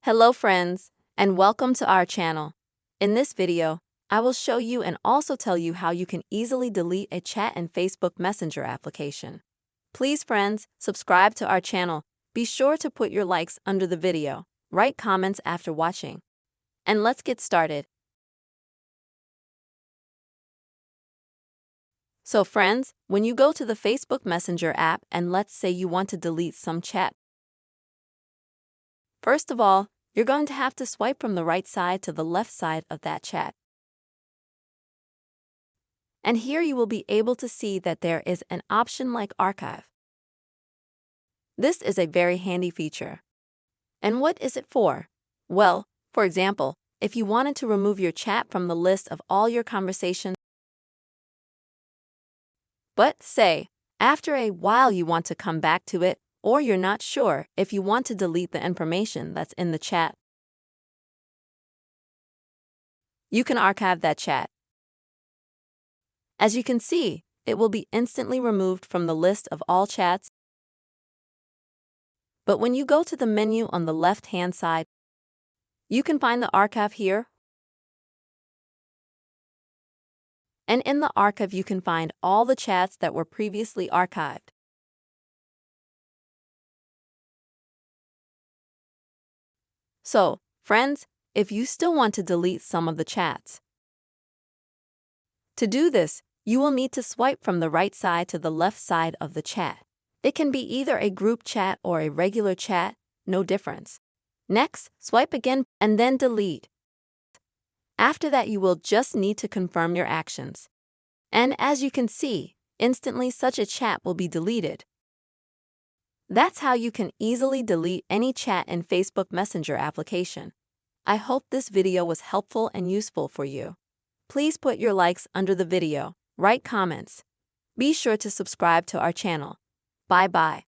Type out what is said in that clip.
Hello friends, and welcome to our channel. In this video, I will show you and also tell you how you can easily delete a chat in Facebook Messenger application. Please friends, subscribe to our channel. Be sure to put your likes under the video, write comments after watching. And let's get started. So friends, when you go to the Facebook Messenger app and let's say you want to delete some chat. First of all, you're going to have to swipe from the right side to the left side of that chat. And here you will be able to see that there is an option like Archive. This is a very handy feature. And what is it for? Well, for example, if you wanted to remove your chat from the list of all your conversations, but say, after a while you want to come back to it, or you're not sure if you want to delete the information that's in the chat, you can archive that chat. As you can see, it will be instantly removed from the list of all chats. But when you go to the menu on the left-hand side, you can find the archive here. And in the archive, you can find all the chats that were previously archived. So, friends, if you still want to delete some of the chats, to do this, you will need to swipe from the right side to the left side of the chat. It can be either a group chat or a regular chat, no difference. Next, swipe again and then delete. After that, you will just need to confirm your actions. And as you can see, instantly such a chat will be deleted. That's how you can easily delete any chat in Facebook Messenger application. I hope this video was helpful and useful for you. Please put your likes under the video, write comments. Be sure to subscribe to our channel. Bye-bye.